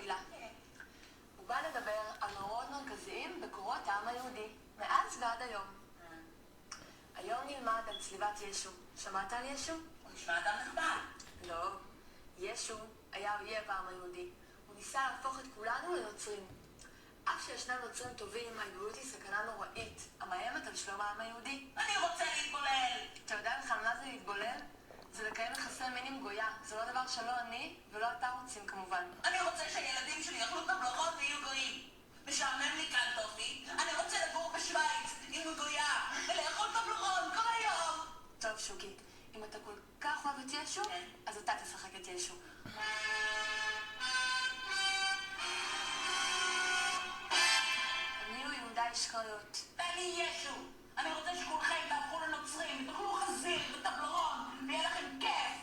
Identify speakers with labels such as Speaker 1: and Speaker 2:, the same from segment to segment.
Speaker 1: מילה. הוא בא לדבר על מאורעות מרכזיים בקורות העם היהודי, מאז ועד היום. היום נלמד על צליבת ישו. שמעת על ישו?
Speaker 2: הוא נשמע אדם נחמד.
Speaker 1: לא. ישו היה אויב העם היהודי. הוא ניסה להפוך את כולנו לנוצרים. אף שישנם נוצרים טובים, היהדות היא סכנה נוראית, המאיימת על שלום העם היהודי.
Speaker 2: אני רוצה להתבולל.
Speaker 1: אתה יודע בכלל מה זה להתבולל? זה לקיים יחסי מין עם גויה. זה לא דבר שלא אני ולא אתה רוצים כמובן.
Speaker 2: אני רוצה שהילדים שלי יאכלו תבלוחות ויהיו גויים. משעמם לי כאן טופי. אני רוצה לגור בשוויץ עם גויה ולאכול תבלוחות כל היום.
Speaker 1: טוב שוקי, אם אתה כל כך אוהב את ישו, אז אתה תשחק את ישו. אני הוא יהודה אישקריות.
Speaker 2: ואני ישו. אני רוצה שכולכם תהפכו לנוצרים ותאכלו חזיר וטבלרון ויהיה לכם כיף.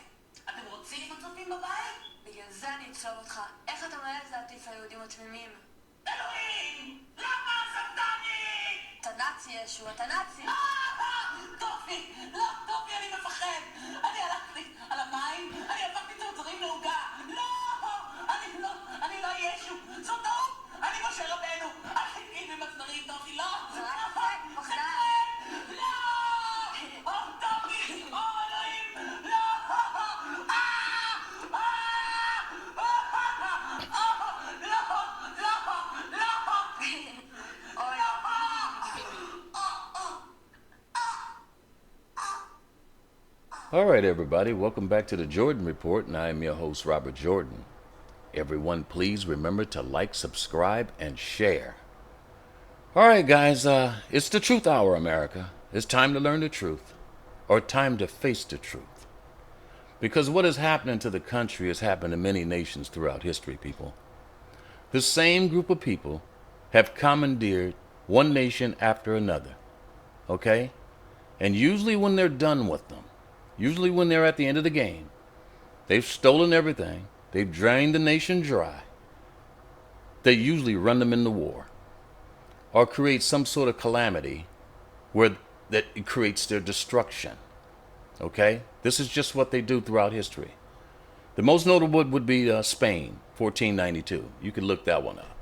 Speaker 2: אתם רוצים הצופים בבית?
Speaker 1: בגלל זה אני אצלוב אותך. איך אתה מעז להטיף היהודים התמימים?
Speaker 2: אלוהים! למה סרטני?
Speaker 1: אתה נאצי ישו, אתה נאצי.
Speaker 2: טופי! לא, טופי, אני מפחד. אני הלכתי על המים, אני הפכתי צרצרים לעוגה. לא! אני לא ישו. זאת טעות! אני משה רבנו. אל תגיד במצדרים, טופי, לא!
Speaker 1: זה רק פק, פחדן.
Speaker 2: לא! טופי! אלוהים! לא!
Speaker 3: All right, everybody, welcome back to the Jordan Report, and I am your host, Robert Jordan. Everyone, please remember to like, subscribe, and share. All right, guys, it's the truth hour, America. It's time to learn the truth, or time to face the truth. Because what is happening to the country has happened to many nations throughout history, people. The same group of people have commandeered one nation after another, okay? And usually when they're done with them, usually when they're at the end of the game, they've stolen everything, they've drained the nation dry, they usually run them into war or create some sort of calamity where that it creates their destruction. Okay? This is just what they do throughout history. The most notable would be Spain, 1492. You can look that one up.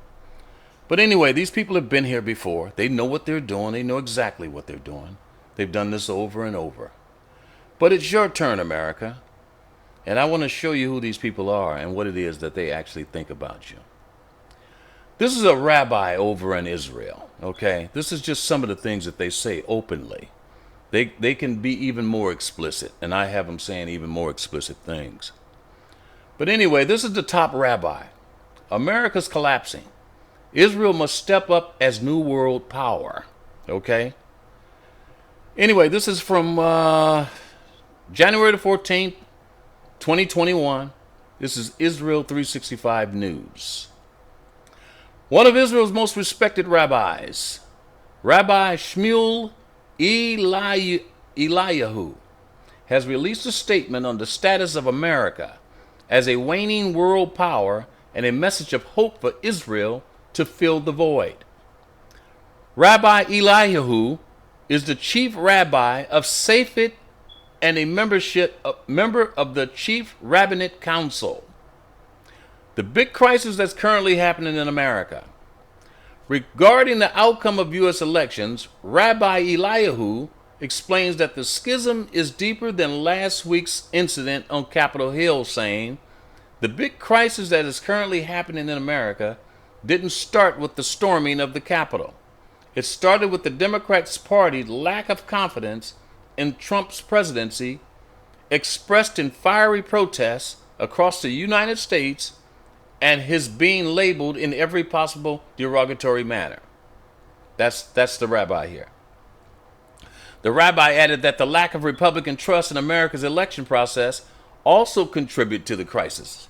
Speaker 3: But anyway, these people have been here before. They know what they're doing. They know exactly what they're doing. They've done this over and over. But it's your turn, America. And I want to show you who these people are and what it is that they actually think about you. This is a rabbi over in Israel, okay? This is just some of the things that they say openly. They can be even more explicit, and I have them saying even more explicit things. But anyway, this is the top rabbi. America's collapsing. Israel must step up as new world power, okay? Anyway, this is from January the 14th, 2021. This is Israel 365 News. One of Israel's most respected rabbis, Rabbi Shmuel Eliyahu, has released a statement on the status of America as a waning world power and a message of hope for Israel to fill the void. Rabbi Eliyahu is the chief rabbi of Safed and a member of the Chief Rabbinate Council. The big crisis that's currently happening in America. Regarding the outcome of U.S. elections, Rabbi Eliyahu explains that the schism is deeper than last week's incident on Capitol Hill, saying, the big crisis that is currently happening in America didn't start with the storming of the Capitol. It started with the Democrats' party's lack of confidence in Trump's presidency, expressed in fiery protests across the United States, and his being labeled in every possible derogatory manner. That's the rabbi here. The rabbi added that the lack of Republican trust in America's election process also contributed to the crisis.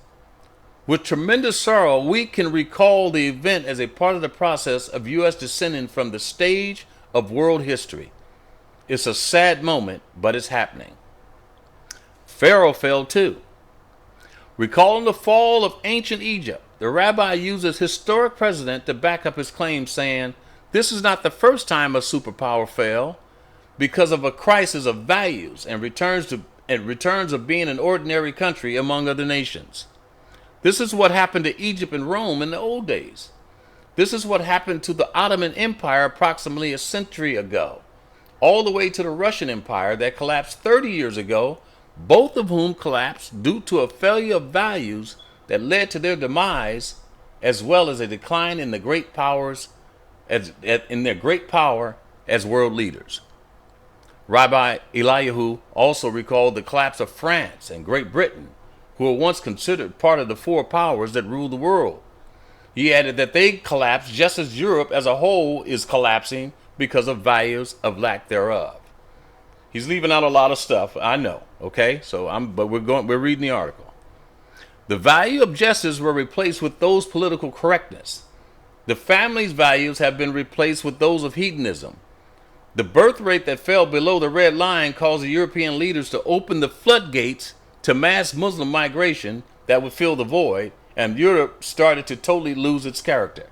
Speaker 3: With tremendous sorrow, we can recall the event as a part of the process of U.S. descending from the stage of world history. It's a sad moment, but it's happening. Pharaoh fell too. Recalling the fall of ancient Egypt, the rabbi uses historic precedent to back up his claim, saying, this is not the first time a superpower fell because of a crisis of values and returns of being an ordinary country among other nations. This is what happened to Egypt and Rome in the old days. This is what happened to the Ottoman Empire approximately a century ago, all the way to the Russian Empire that collapsed 30 years ago, both of whom collapsed due to a failure of values that led to their demise, as well as a decline in the great powers in their great power as world leaders. Rabbi Eliyahu also recalled the collapse of France and Great Britain, who were once considered part of the four powers that ruled the world. He added that they collapsed just as Europe as a whole is collapsing because of values of lack thereof. He's leaving out a lot of stuff, I know, okay? But we're reading the article. The value of justice were replaced with those political correctness. The family's values have been replaced with those of hedonism. The birth rate that fell below the red line caused the European leaders to open the floodgates to mass Muslim migration that would fill the void, and Europe started to totally lose its character.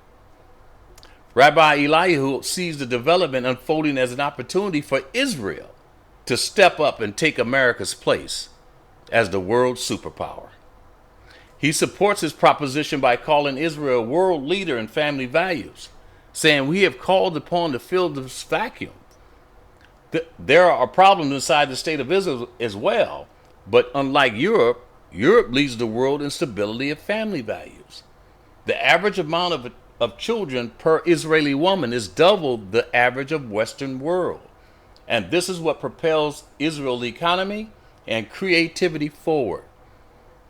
Speaker 3: Rabbi Eliyahu sees the development unfolding as an opportunity for Israel to step up and take America's place as the world superpower. He supports his proposition by calling Israel a world leader in family values, saying we have called upon to fill this vacuum. There are problems inside the state of Israel as well, but unlike Europe, Europe leads the world in stability of family values. The average amount of children per Israeli woman is double the average of Western world. And this is what propels Israel's economy and creativity forward.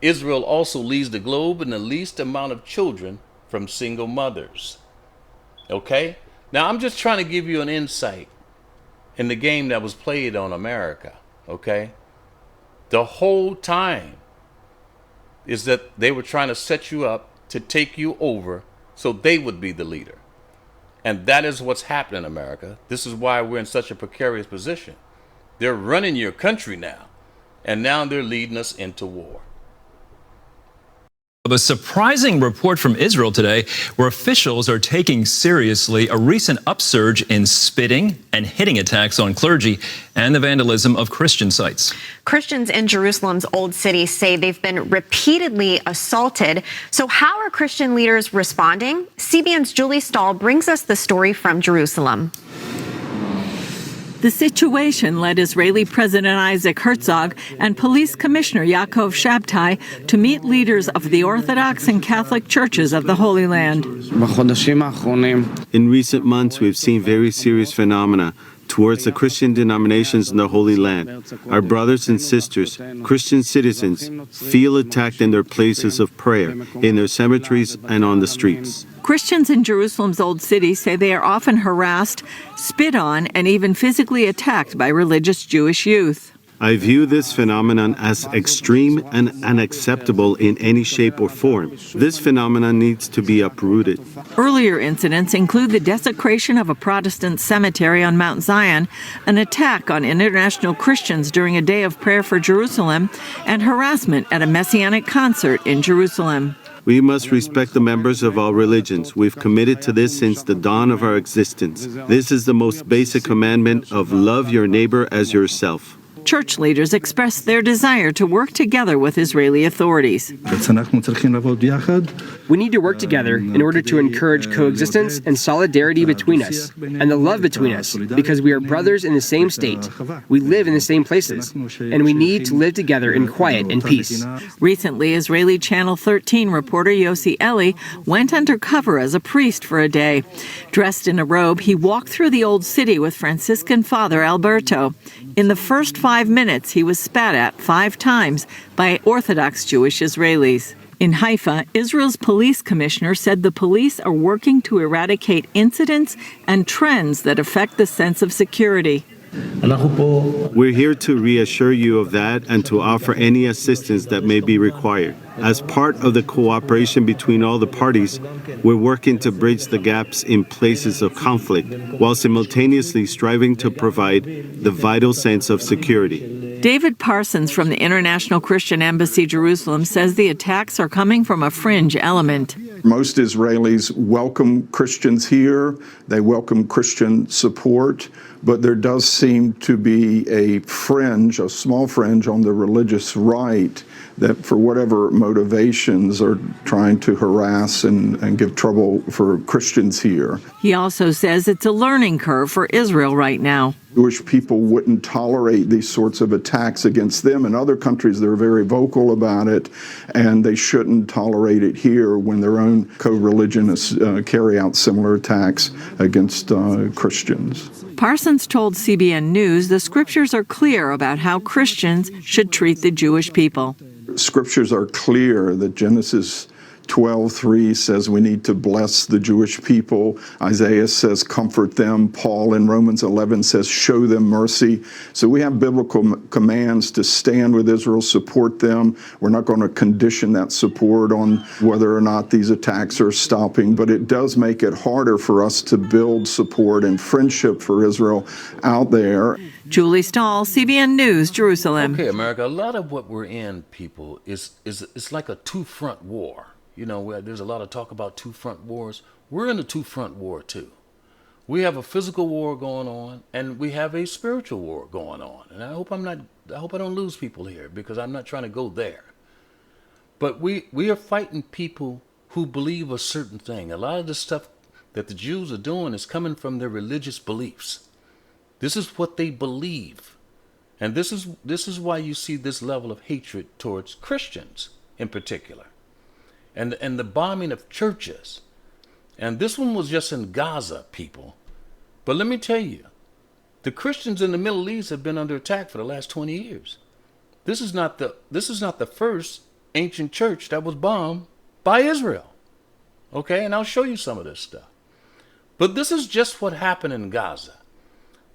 Speaker 3: Israel also leads the globe in the least amount of children from single mothers. Okay? Now I'm just trying to give you an insight in the game that was played on America. Okay? The whole time is that they were trying to set you up to take you over so they would be the leader. And that is what's happening in America. This is why we're in such a precarious position. They're running your country now, and now they're leading us into war.
Speaker 4: A surprising report from Israel today where officials are taking seriously a recent upsurge in spitting and hitting attacks on clergy and the vandalism of Christian sites.
Speaker 5: Christians in Jerusalem's Old City say they've been repeatedly assaulted. So how are Christian leaders responding? CBN's Julie Stahl brings us the story from Jerusalem.
Speaker 6: The situation led Israeli President Isaac Herzog and Police Commissioner Yaakov Shabtai to meet leaders of the Orthodox and Catholic churches of the Holy Land.
Speaker 7: In recent months, we've seen very serious phenomena towards the Christian denominations in the Holy Land. Our brothers and sisters, Christian citizens, feel attacked in their places of prayer, in their cemeteries and on the streets.
Speaker 6: Christians in Jerusalem's Old City say they are often harassed, spit on, and even physically attacked by religious Jewish youth.
Speaker 7: I view this phenomenon as extreme and unacceptable in any shape or form. This phenomenon needs to be uprooted.
Speaker 6: Earlier incidents include the desecration of a Protestant cemetery on Mount Zion, an attack on international Christians during a day of prayer for Jerusalem, and harassment at a Messianic concert in Jerusalem.
Speaker 7: We must respect the members of all religions. We've committed to this since the dawn of our existence. This is the most basic commandment of love your neighbor as yourself.
Speaker 6: Church leaders expressed their desire to work together with Israeli authorities.
Speaker 8: We need to work together in order to encourage coexistence and solidarity between us, and the love between us, because we are brothers in the same state. We live in the same places, and we need to live together in quiet and peace.
Speaker 6: Recently, Israeli Channel 13 reporter Yossi Eli went undercover as a priest for a day. Dressed in a robe, he walked through the Old City with Franciscan Father Alberto. In the first 5 minutes, he was spat at 5 times by Orthodox Jewish Israelis. In Haifa, Israel's police commissioner said the police are working to eradicate incidents and trends that affect the sense of security.
Speaker 7: We're here to reassure you of that and to offer any assistance that may be required. As part of the cooperation between all the parties, we're working to bridge the gaps in places of conflict while simultaneously striving to provide the vital sense of security.
Speaker 6: David Parsons from the International Christian Embassy Jerusalem says the attacks are coming from a fringe element.
Speaker 9: Most Israelis welcome Christians here. They welcome Christian support, but there does seem to be a fringe, a small fringe on the religious right that for whatever motivations are trying to harass and give trouble for Christians here.
Speaker 6: He also says it's a learning curve for Israel right now.
Speaker 9: Jewish people wouldn't tolerate these sorts of attacks against them. In other countries, they're very vocal about it, and they shouldn't tolerate it here when their own co-religionists carry out similar attacks against Christians.
Speaker 6: Parsons told CBN News the scriptures are clear about how Christians should treat the Jewish people.
Speaker 9: Scriptures are clear that Genesis 12:3 says we need to bless the Jewish people. Isaiah says comfort them. Paul in Romans 11 says show them mercy. So we have biblical commands to stand with Israel, support them. We're not going to condition that support on whether or not these attacks are stopping, but it does make it harder for us to build support and friendship for Israel out there.
Speaker 6: Julie Stahl, CBN News, Jerusalem.
Speaker 3: Okay, America, a lot of what we're in, people, is like a two-front war. You know, where there's a lot of talk about two-front wars. We're in a two-front war, too. We have a physical war going on, and we have a spiritual war going on. And I hope I don't lose people here, because I'm not trying to go there. But we are fighting people who believe a certain thing. A lot of the stuff that the Jews are doing is coming from their religious beliefs. This is what they believe. And this is why you see this level of hatred towards Christians in particular. And the bombing of churches. And this one was just in Gaza, people. But let me tell you, the Christians in the Middle East have been under attack for the last 20 years. This is not the first ancient church that was bombed by Israel. Okay, and I'll show you some of this stuff. But this is just what happened in Gaza.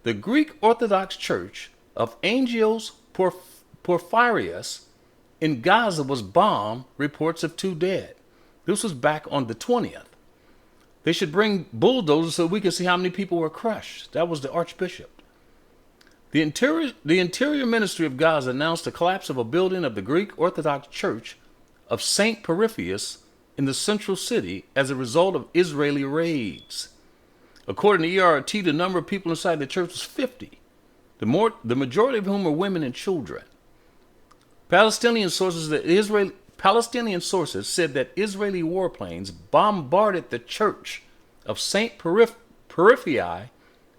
Speaker 3: The Greek Orthodox Church of Angios Porphyrius in Gaza was bombed, reports of 2 dead. This was back on the 20th. They should bring bulldozers so we can see how many people were crushed. That was the Archbishop. The Interior Ministry of Gaza announced the collapse of a building of the Greek Orthodox Church of St. Porphyrius in the central city as a result of Israeli raids. According to ERT, the number of people inside the church was 50, the majority of whom were women and children. Palestinian sources said that Israeli warplanes bombarded the church of St. Porphyri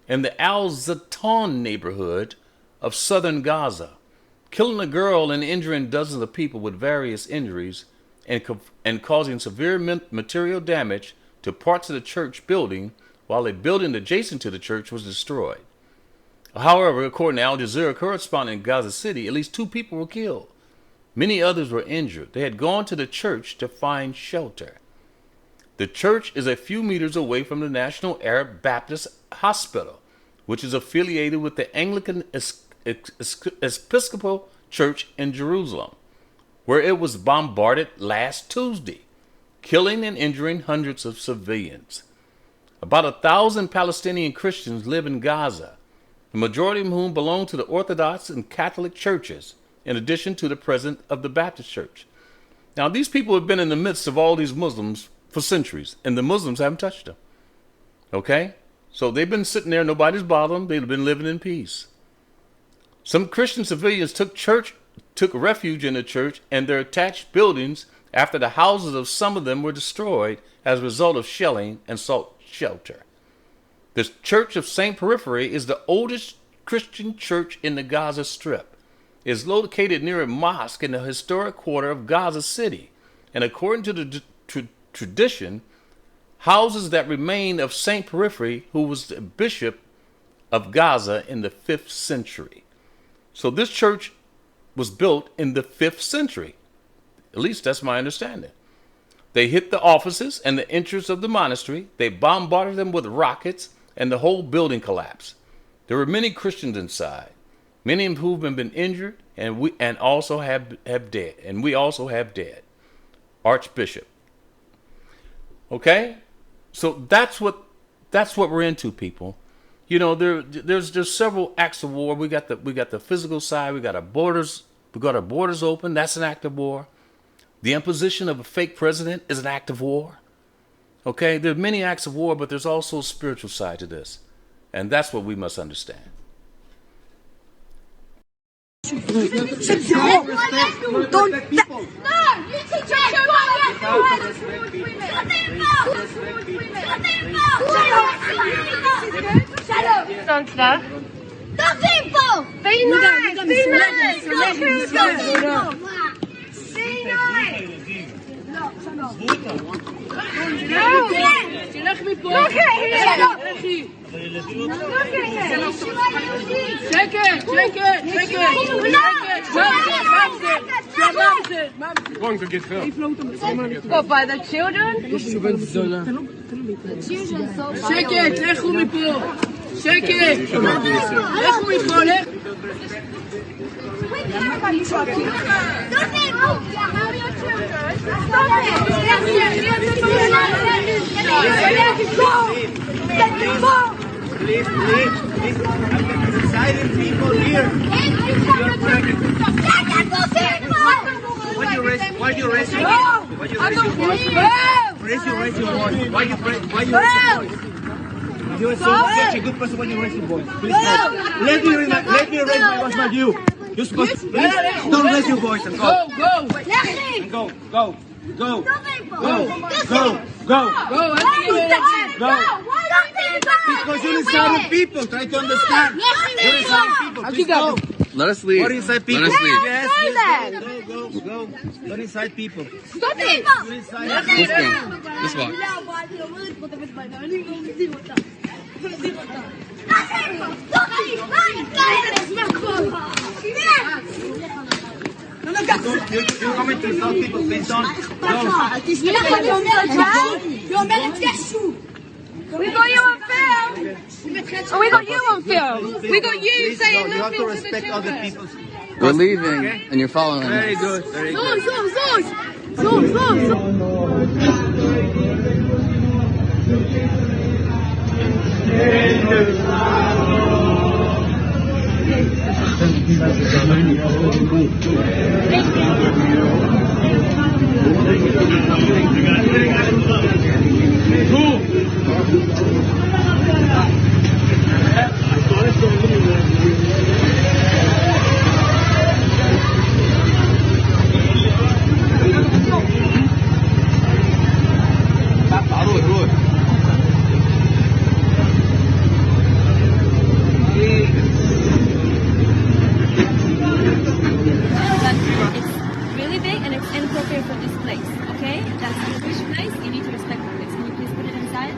Speaker 3: in the Al-Zaton neighborhood of southern Gaza, killing a girl and injuring dozens of people with various injuries and causing severe material damage to parts of the church building, while a building adjacent to the church was destroyed. However, according to Al Jazeera correspondent in Gaza City, at least 2 people were killed. Many others were injured. They had gone to the church to find shelter. The church is a few meters away from the National Arab Baptist Hospital, which is affiliated with the Anglican Episcopal Church in Jerusalem, where it was bombarded last Tuesday, killing and injuring hundreds of civilians. About 1,000 Palestinian Christians live in Gaza, the majority of whom belong to the Orthodox and Catholic churches, in addition to the president of the Baptist Church. Now, these people have been in the midst of all these Muslims for centuries, and the Muslims haven't touched them. Okay? So they've been sitting there, nobody's bothered them, they've been living in peace. Some Christian civilians took refuge in the church and their attached buildings after the houses of some of them were destroyed as a result of shelling and salt shelter. The Church of St. Porphyry is the oldest Christian church in the Gaza Strip. It is located near a mosque in the historic quarter of Gaza City, and according to the tradition, houses that remain of St. Porphyry, who was the bishop of Gaza in the 5th century. So this church was built in the 5th century. At least that's my understanding. They hit the offices and the entrance of the monastery. They bombarded them with rockets, and the whole building collapsed. There were many Christians inside, many of whom have been injured, and we also have dead. And we also have dead. Archbishop. Okay, so that's what we're into, people. You know, there's several acts of war. We got the physical side. We got our borders open. That's an act of war. The imposition of a fake president is an act of war. Okay, there are many acts of war, but there's also a spiritual side to this, and that's what we must understand.
Speaker 10: Going to get hurt.
Speaker 11: What, by the children? שקט, לכו מפה. שקט. לכו מפה, לך.
Speaker 10: Please. Silent people here. Why you raise your voice? Raise your voice. Why you raise your voice? You're such a good person when you raise your voice. Please let me raise my voice, not you. You're supposed to don't raise your voice and go. Go. Because you're inside people. Try to understand. You're inside people. Please go.
Speaker 12: Let us leave.
Speaker 10: What inside people?
Speaker 12: Let us leave.
Speaker 10: Yes. Go. Not inside people.
Speaker 11: Stop it!
Speaker 10: You're inside
Speaker 12: Let's go. Let's walk.
Speaker 10: You're coming to insult people. Please don't.
Speaker 11: We got you on film. Oh, we got you on film. We got you saying
Speaker 10: You have
Speaker 11: nothing
Speaker 10: to
Speaker 11: to the
Speaker 10: respect other
Speaker 11: children.
Speaker 10: people's.
Speaker 12: We're leaving, and you're following us.
Speaker 10: Very good. Very good.
Speaker 13: It's really big and it's inappropriate for this place, okay? That's a Jewish place. You need to respect the place. Can you please put it inside?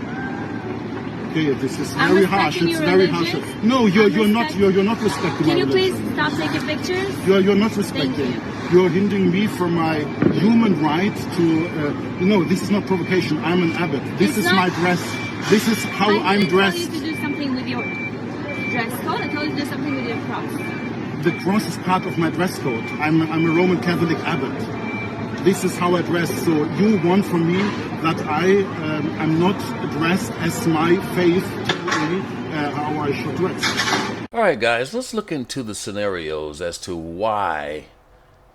Speaker 9: Okay, this is
Speaker 13: I'm
Speaker 9: very harsh.
Speaker 13: respecting
Speaker 9: It's
Speaker 13: your
Speaker 9: very harsh.
Speaker 13: religion.
Speaker 9: No, you're not respecting
Speaker 13: Can
Speaker 9: my
Speaker 13: you please
Speaker 9: religion.
Speaker 13: stop taking pictures?
Speaker 9: You're not respecting. You're hindering me from my human right to. No, this is not provocation. I'm an abbot. This
Speaker 13: It's
Speaker 9: is
Speaker 13: not-
Speaker 9: my dress. This is how I'm
Speaker 13: I
Speaker 9: dressed.
Speaker 13: told you to do something with your dress code. I told you to do something with your cross.
Speaker 9: The cross is part of my dress code. I'm a Roman Catholic abbot. This is how I dress. So you want from me that I'm not dressed as my faith tells me how I should dress.
Speaker 3: All right, guys, let's look into the scenarios as to why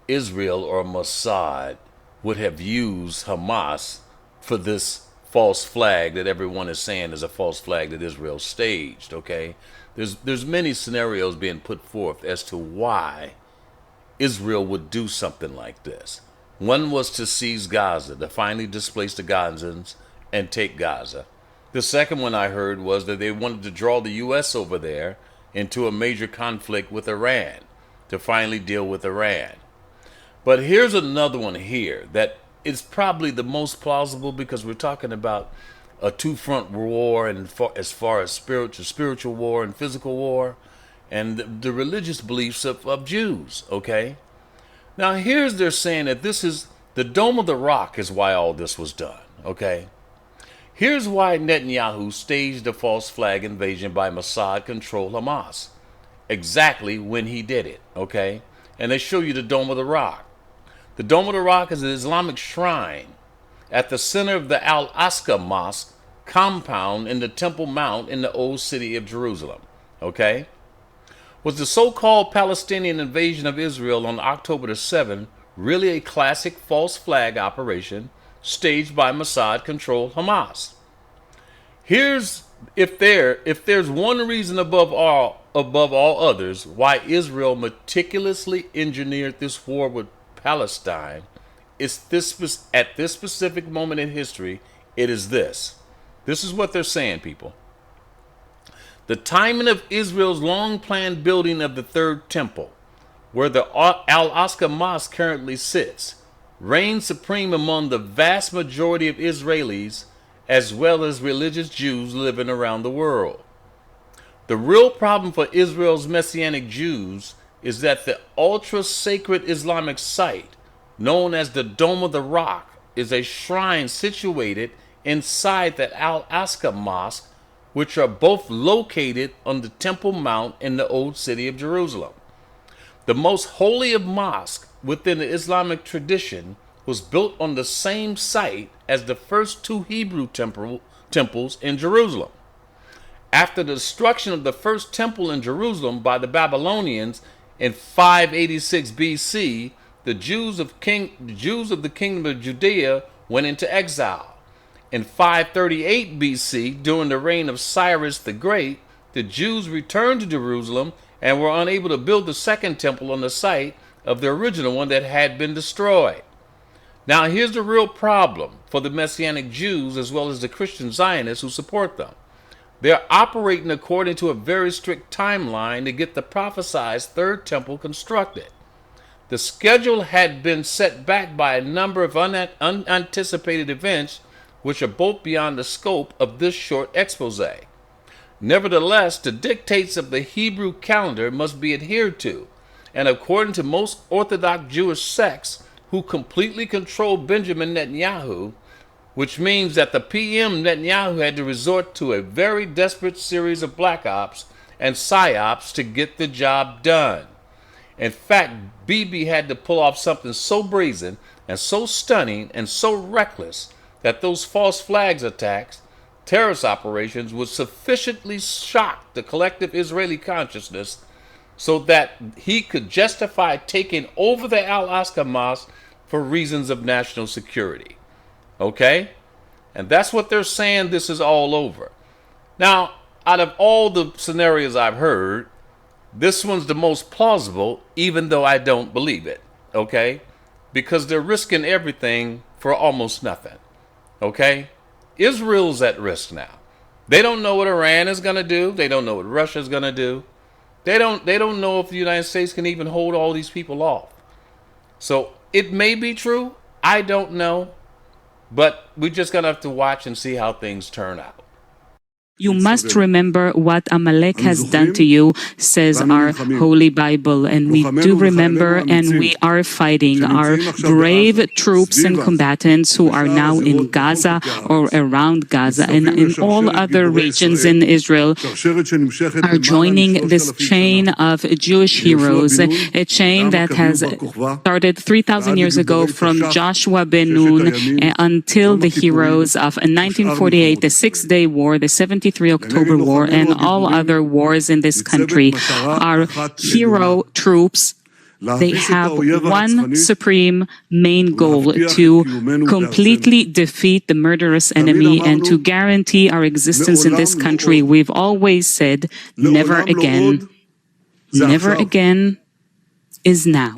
Speaker 3: Israel or Mossad would have used Hamas for this false flag that everyone is saying is a false flag that Israel staged, okay? There's many scenarios being put forth as to why Israel would do something like this. One was to seize Gaza, to finally displace the Gazans and take Gaza. The second one I heard was that they wanted to draw the U.S. over there into a major conflict with Iran, to finally deal with Iran. But here's another one here that is probably the most plausible, because we're talking about a two-front war, and as far as spiritual war and physical war, and the religious beliefs of Jews, okay? Now here's they're saying that this is the Dome of the Rock is why all this was done, okay? Here's why Netanyahu staged a false flag invasion by Mossad-controlled Hamas. Exactly when he did it, okay? And they show you the Dome of the Rock. The Dome of the Rock is an Islamic shrine at the center of the Al-Aqsa Mosque compound in the Templemount in the old city of Jerusalem, okay? Was the so-called Palestinian invasion of Israel on October the 7th really a classic false flag operation staged by Mossad-controlled Hamas? Here's, if there's one reason above all above all others why Israel meticulously engineered this war with Palestine is this at this specific moment in history. It is this. This is what they're saying, people. The timing of Israel's long-planned building of the third temple, where the Al-Aqsa Mosque currently sits, reigns supreme among the vast majority of Israelis as well as religious Jews living around the world. The real problem for Israel's Messianic Jews is that the ultra-sacred Islamic site, known as the Dome of the Rock, is a shrine situated inside the Al-Aqsa Mosque, which are both located on the Templemount in the Old City of Jerusalem. The most holy of mosques within the Islamic tradition was built on the same site as the first two Hebrew temples in Jerusalem. After the destruction of the first temple in Jerusalem by the Babylonians in 586 BC, the Jews of the kingdom of Judea went into exile. In 538 BC, during the reign of Cyrus the Great, the Jews returned to Jerusalem and were unable to build the second temple on the site of the original one that had been destroyed. Now, here's the real problem for the Messianic Jews as well as the Christian Zionists who support them. They're operating according to a very strict timeline to get the prophesied third temple constructed. The schedule had been set back by a number of unanticipated events, which are both beyond the scope of this short expose. Nevertheless, the dictates of the Hebrew calendar must be adhered to, and according to most Orthodox Jewish sects who completely control Benjamin Netanyahu, which means that the PM Netanyahu had to resort to a very desperate series of black ops and psyops to get the job done. In fact, Bibi had to pull off something so brazen and so stunning and so reckless that those false flags attacks, terrorist operations, would sufficiently shock the collective Israeli consciousness so that he could justify taking over the Al-Aqsa Mosque for reasons of national security. Okay? And that's what they're saying this is all over. Now, out of all the scenarios I've heard, this one's the most plausible, even though I don't believe it. Okay? Because they're risking everything for almost nothing. Okay? Israel's at risk now. They don't know what Iran is going to do. They don't know what Russia is going to do. They don't know if the United States can even hold all these people off. So it may be true. I don't know. But we're just going to have to watch and see how things turn out.
Speaker 14: You must remember what Amalek has done to you, says our Holy Bible. And we do remember, and we are fighting. Our brave troops and combatants who are now in Gaza or around Gaza and in all other regions in Israel are joining this chain of Jewish heroes, a chain that has started 3,000 years ago from Joshua ben Nun until the heroes of 1948, the Six-Day War, the 73 October War, and all other wars in this country. Our hero troops, they have one supreme main goal: to completely defeat the murderous enemy and to guarantee our existence in this country. We've always said, never again. Never again is now.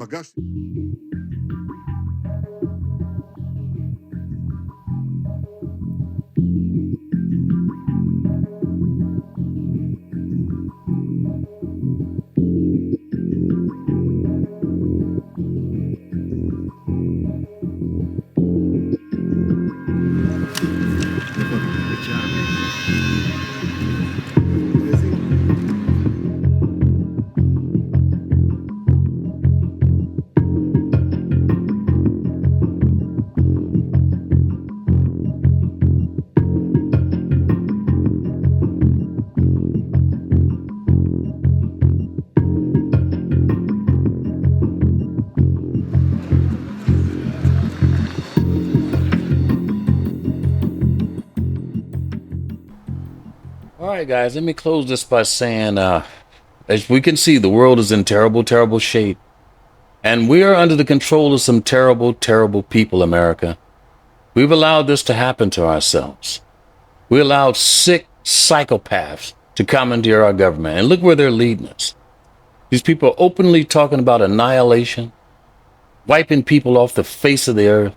Speaker 3: All right, guys, let me close this by saying, as we can see, the world is in terrible, terrible shape. And we are under the control of some terrible, terrible people, America. We've allowed this to happen to ourselves. We allowed sick psychopaths to commandeer our government. And look where they're leading us. These people are openly talking about annihilation, wiping people off the face of the earth.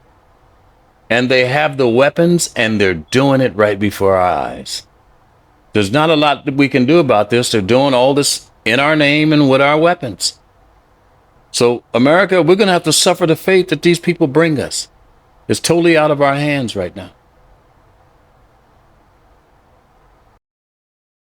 Speaker 3: And they have the weapons, and they're doing it right before our eyes. There's not a lot that we can do about this. They're doing all this in our name and with our weapons. So, America, we're going to have to suffer the fate that these people bring us. It's totally out of our hands right now.